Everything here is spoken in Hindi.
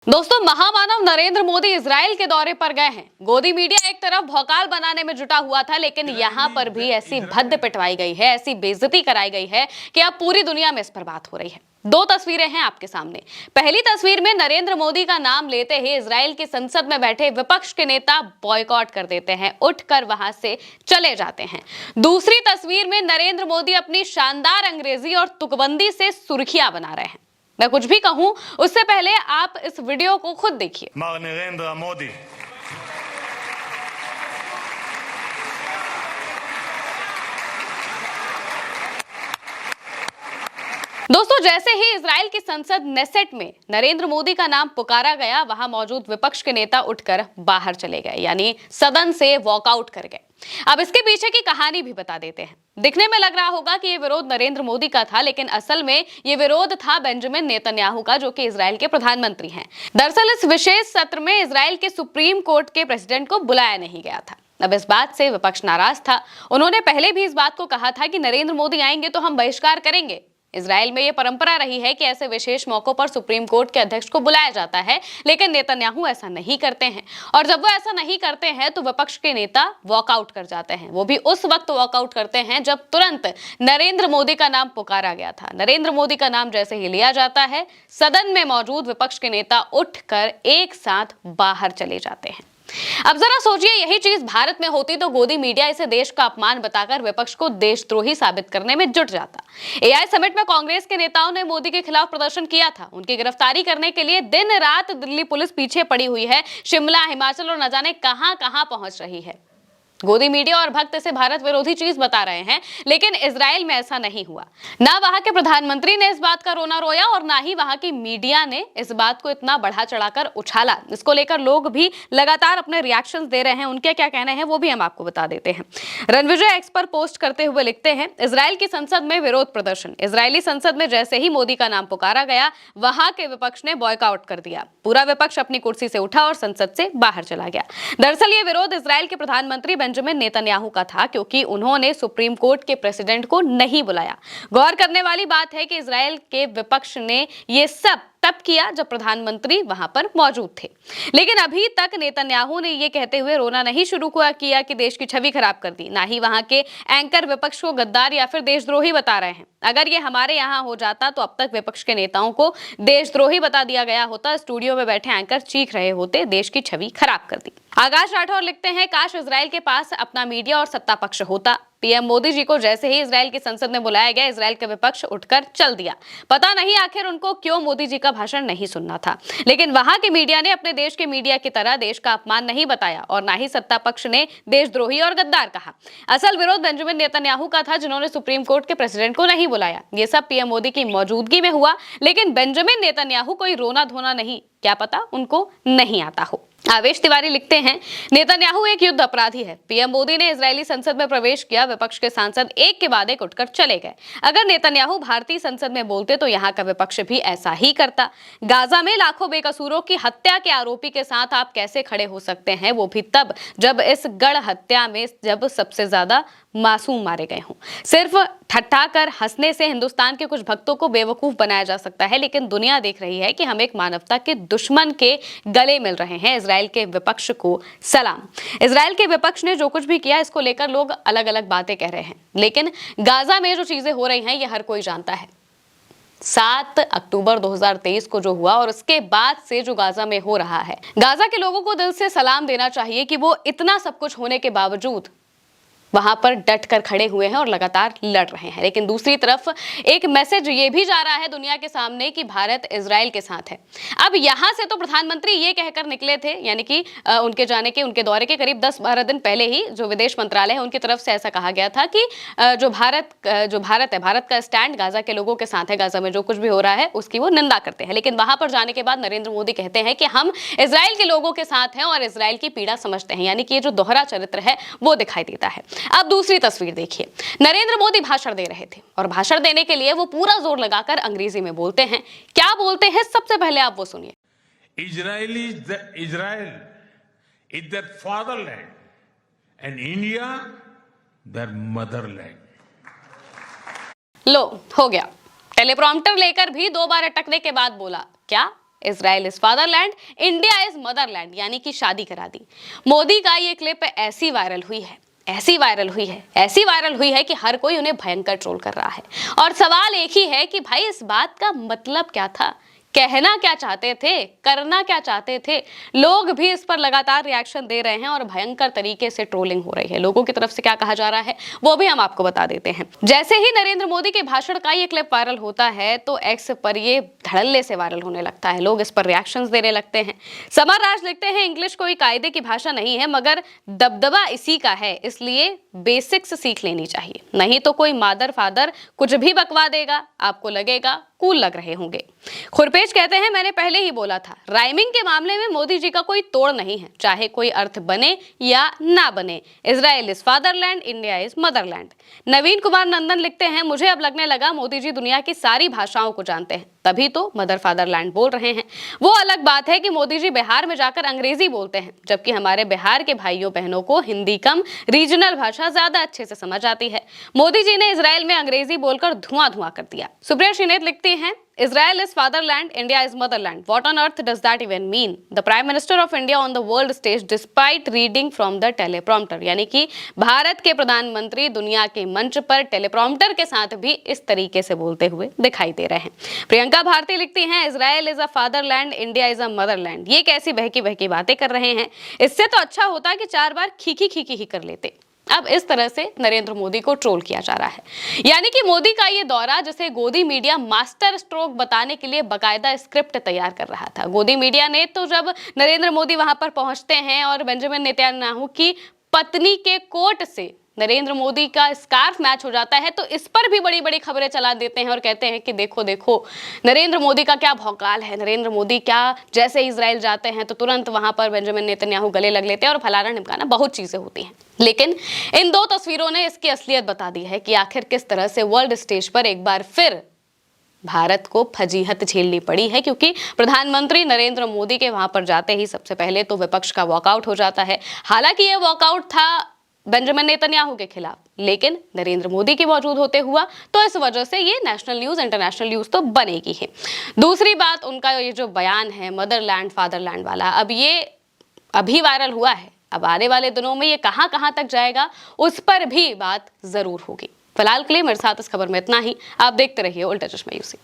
दोस्तों, महामानव नरेंद्र मोदी इजराइल के दौरे पर गए हैं। गोदी मीडिया एक तरफ भौकाल बनाने में जुटा हुआ था, लेकिन यहाँ पर भी ऐसी भद्द पिटवाई गई है, ऐसी बेइज्जती कराई गई है कि अब पूरी दुनिया में इस पर बात हो रही है। दो तस्वीरें हैं आपके सामने। पहली तस्वीर में नरेंद्र मोदी का नाम लेते ही इजराइल की संसद में बैठे विपक्ष के नेता बॉयकॉट कर देते हैं, उठकर वहां से चले जाते हैं। दूसरी तस्वीर में नरेंद्र मोदी अपनी शानदार अंग्रेजी और तुकबंदी से सुर्खियां बना रहे हैं। मैं कुछ भी कहूं उससे पहले आप इस वीडियो को खुद देखिए। मर नरेंद्र मोदी, दोस्तों, जैसे ही इजराइल की संसद नेसेट में नरेंद्र मोदी का नाम पुकारा गया, वहां मौजूद विपक्ष के नेता उठकर बाहर चले गए, यानी सदन से वॉकआउट कर गए। अब इसके पीछे की कहानी भी बता देते हैं। दिखने में लग रहा होगा कि ये विरोध नरेंद्र मोदी का था, लेकिन असल में ये विरोध था बेंजामिन नेतन्याहू का, जो कि इजराइल के प्रधानमंत्री हैं। दरअसल इस विशेष सत्र में इजराइल के सुप्रीम कोर्ट के प्रेसिडेंट को बुलाया नहीं गया था। अब इस बात से विपक्ष नाराज था। उन्होंने पहले भी इस बात को कहा था कि नरेंद्र मोदी आएंगे तो हम बहिष्कार करेंगे। इजराइल में यह परंपरा रही है कि ऐसे विशेष मौकों पर सुप्रीम कोर्ट के अध्यक्ष को बुलाया जाता है, लेकिन नेतन्याहू ऐसा नहीं करते हैं। और जब वो ऐसा नहीं करते हैं तो विपक्ष के नेता वॉकआउट कर जाते हैं। वो भी उस वक्त वॉकआउट करते हैं जब तुरंत नरेंद्र मोदी का नाम पुकारा गया था। नरेंद्र मोदी का नाम जैसे ही लिया जाता है, सदन में मौजूद विपक्ष के नेता उठकर एक साथ बाहर चले जाते हैं। अब जरा सोचिए, यही चीज भारत में होती तो गोदी मीडिया इसे देश का अपमान बताकर विपक्ष को देशद्रोही साबित करने में जुट जाता। एआई समिट में कांग्रेस के नेताओं ने मोदी के खिलाफ प्रदर्शन किया था। उनकी गिरफ्तारी करने के लिए दिन रात दिल्ली पुलिस पीछे पड़ी हुई है। शिमला, हिमाचल और न जाने कहां कहां पहुंच रही है। गोदी मीडिया और भक्त इसे भारत विरोधी चीज बता रहे हैं, लेकिन इजराइल में ऐसा नहीं हुआ। ना वहां के प्रधानमंत्री ने इस बात का रोना रोया और ना ही वहां की मीडिया ने इस बात को इतना बढ़ा चढ़ाकर उछाला। इसको लेकर लोग भी लगातार अपने रिएक्शंस दे रहे हैं। उनके क्या कहने हैं वो भी हम आपको बता देते हैं। रणविजय एक्स पर पोस्ट करते हुए लिखते हैं, इजराइल की संसद में विरोध प्रदर्शन। इजरायली संसद में जैसे ही मोदी का नाम पुकारा गया, वहां के विपक्ष ने बॉयकॉट कर दिया। पूरा विपक्ष अपनी कुर्सी से उठा और संसद से बाहर चला गया। दरअसल ये विरोध इजराइल के प्रधानमंत्री बेंजामिन नेतन्याहू का था, क्योंकि उन्होंने सुप्रीम कोर्ट के प्रेसिडेंट को नहीं बुलाया। गौर करने वाली बात है कि इजराइल के विपक्ष ने ये सब तब किया जब प्रधानमंत्री वहां पर मौजूद थे। लेकिन अभी तक नेतन्याहू ने ये कहते हुए रोना नहीं शुरू किया कि देश की छवि खराब कर दी। ना ही वहां के एंकर विपक्ष को गद्दार या फिर देशद्रोही बता रहे हैं। अगर ये हमारे यहाँ हो जाता तो अब तक विपक्ष के नेताओं को देशद्रोही बता दिया गया होता। स्टूडियो में बैठे एंकर चीख रहे होते, देश की छवि खराब कर दी। आकाश राठौर लिखते हैं, काश इजराइल के पास अपना मीडिया और सत्ता पक्ष होता। पीएम मोदी जी को जैसे ही इजराइल की संसद में बुलाया गया, इजराइल के विपक्ष उठकर चल दिया। पता नहीं आखिर उनको क्यों मोदी जी का भाषण नहीं सुनना था, लेकिन वहां के मीडिया ने अपने देश के मीडिया की तरह देश का अपमान नहीं बताया और ना ही सत्ता पक्ष ने देशद्रोही और गद्दार कहा। असल विरोध बेंजामिन नेतन्याहू का था, जिन्होंने सुप्रीम कोर्ट के प्रेसिडेंट को नहीं बुलाया। ये सब पीएम मोदी की मौजूदगी में हुआ, लेकिन बेंजामिन नेतन्याहू कोई रोना धोना नहीं, क्या पता उनको नहीं आता हो। आवेश तिवारी लिखते हैं, नेतन्याहू एक युद्ध अपराधी है। पीएम मोदी ने इजरायली संसद में प्रवेश किया, विपक्ष के सांसद एक के बाद एक उठकर चले गए। अगर नेतन्याहू भारतीय संसद में बोलते तो यहाँ का विपक्ष भी ऐसा ही करता। गाजा में लाखों बेकसूरों की हत्या के आरोपी के साथ आप कैसे खड़े हो सकते हैं, वो भी तब जब इस गढ़ हत्या में जब सबसे ज्यादा मासूम मारे गए हों। सिर्फ ठट्ठा कर हंसने से हिंदुस्तान के कुछ भक्तों को बेवकूफ बनाया जा सकता है, लेकिन दुनिया देख रही है कि हम एक मानवता के दुश्मन के गले मिल रहे हैं। इजराइल के विपक्ष को सलाम। इजराइल के विपक्ष ने जो कुछ भी किया, इसको लेकर लोग अलग अलग बातें कह रहे हैं, लेकिन गाजा में जो चीजें हो रही हैं ये हर कोई जानता है। 7 अक्टूबर 2023 को जो हुआ और उसके बाद से जो गाजा में हो रहा है, गाजा के लोगों को दिल से सलाम देना चाहिए कि वो इतना सब कुछ होने के बावजूद वहां पर डट कर खड़े हुए हैं और लगातार लड़ रहे हैं। लेकिन दूसरी तरफ एक मैसेज ये भी जा रहा है दुनिया के सामने कि भारत इजराइल के साथ है। अब यहां से तो प्रधानमंत्री ये कहकर निकले थे, यानी कि उनके दौरे के करीब 10-12 दिन पहले ही जो विदेश मंत्रालय है उनकी तरफ से ऐसा कहा गया था कि जो भारत है, भारत का स्टैंड गाजा के लोगों के साथ है। गाजा में जो कुछ भी हो रहा है उसकी वो निंदा करते हैं। लेकिन वहां पर जाने के बाद नरेंद्र मोदी कहते हैं कि हम इजराइल के लोगों के साथ हैं और इजराइल की पीड़ा समझते हैं, यानी कि ये जो दोहरा चरित्र है वो दिखाई देता है। अब दूसरी तस्वीर देखिए, नरेंद्र मोदी भाषण दे रहे थे और भाषण देने के लिए वो पूरा जोर लगाकर अंग्रेजी में बोलते हैं। क्या बोलते हैं, सबसे पहले आप वो सुनिए। Israel is their fatherland and India their motherland. लो, हो गया। टेलीप्रॉम्प्टर लेकर भी 2 बार अटकने के बाद बोला, क्या Israel is fatherland, India is Motherland, यानी कि शादी करा दी। मोदी का ये क्लिप ऐसी वायरल हुई है, ऐसी वायरल हुई है कि हर कोई उन्हें भयंकर ट्रोल कर रहा है। और सवाल एक ही है कि भाई इस बात का मतलब क्या था, कहना क्या चाहते थे, करना क्या चाहते थे। लोग भी इस पर लगातार रिएक्शन दे रहे हैं और भयंकर तरीके से ट्रोलिंग हो रही है। लोगों की तरफ से क्या कहा जा रहा है वो भी हम आपको बता देते हैं। जैसे ही नरेंद्र मोदी के भाषण का ये क्लिप वायरल होता है तो एक्स पर ये धड़ल्ले से वायरल होने लगता है, लोग इस पर रिएक्शंस देने लगते हैं। समर राज लिखते हैं, इंग्लिश कोई कायदे की भाषा नहीं है मगर दबदबा इसी का है, इसलिए बेसिक्स सीख लेनी चाहिए, नहीं तो कोई मादर फादर कुछ भी बकवा देगा, आपको लगेगा कूल लग रहे होंगे। खुरपेश कहते हैं, मैंने पहले ही बोला था, राइमिंग के मामले में मोदी जी का कोई तोड़ नहीं है, चाहे कोई अर्थ बने या ना बने। Israel is fatherland, India is motherland. Naveen Kumar Nandan लिखते हैं, मुझे अब लगने लगा मोदी जी दुनिया की सारी भाषाओं को जानते हैं, तभी तो मदर फादरलैंड बोल रहे हैं। वो अलग बात है कि मोदी जी बिहार में जाकर अंग्रेजी बोलते हैं, जबकि हमारे बिहार के भाइयों बहनों को हिंदी कम रीजनल भाषा ज्यादा अच्छे से समझ आती है। मोदी जी ने इजराइल में अंग्रेजी बोलकर धुआं धुआं कर दिया। सुप्रिया श्रीनेत लिखती हैं, Israel is fatherland, India is motherland. What on earth does that even mean? The Prime Minister of India on the world stage despite reading from the teleprompter. यानी कि भारत के प्रधानमंत्री दुनिया के मंच पर टेलीप्रॉम्प्टर के साथ भी इस तरीके से बोलते हुए दिखाई दे रहे हैं। प्रियंका भारती लिखती हैं, Israel is a fatherland, India is a Motherland. ये कैसी बहकी बहकी बातें कर रहे हैं, इससे तो अच्छा होता कि 4 बार खीखी खीखी ही कर लेते। अब इस तरह से नरेंद्र मोदी को ट्रोल किया जा रहा है। यानी कि मोदी का ये दौरा, जिसे गोदी मीडिया मास्टर स्ट्रोक बताने के लिए बकायदा स्क्रिप्ट तैयार कर रहा था। गोदी मीडिया ने तो जब नरेंद्र मोदी वहां पर पहुंचते हैं और बेंजामिन नेतन्याहू की पत्नी के कोट से नरेंद्र मोदी का स्कार्फ मैच हो जाता है, तो इस पर भी बड़ी बड़ी खबरें चला देते हैं और कहते हैं कि देखो देखो नरेंद्र मोदी का क्या भौकाल है, नरेंद्र मोदी क्या जैसे इजराइल जाते हैं तो तुरंत वहां पर बेंजामिन नेतन्याहू गले लग लेते हैं और फलाना ढिमकाना, बहुत चीजें होती हैं। लेकिन इन 2 तस्वीरों ने इसकी असलियत बता दी है कि आखिर किस तरह से वर्ल्ड स्टेज पर एक बार फिर भारत को फजीहत झेलनी पड़ी है, क्योंकि प्रधानमंत्री नरेंद्र मोदी के वहां पर जाते ही सबसे पहले तो विपक्ष का वॉकआउट हो जाता है। हालांकि यह वॉकआउट था बेंजामिन नेतन्याहू के खिलाफ, लेकिन नरेंद्र मोदी के मौजूद होते हुआ, तो इस वजह से ये नेशनल न्यूज इंटरनेशनल न्यूज तो बनेगी ही। दूसरी बात, उनका ये जो बयान है मदरलैंड फादरलैंड वाला, अब ये अभी वायरल हुआ है, अब आने वाले दिनों में ये कहां कहां तक जाएगा उस पर भी बात जरूर होगी। फिलहाल के लिए मेरे साथ इस खबर में इतना ही। आप देखते रहिए उल्टा चश्मा यूसी।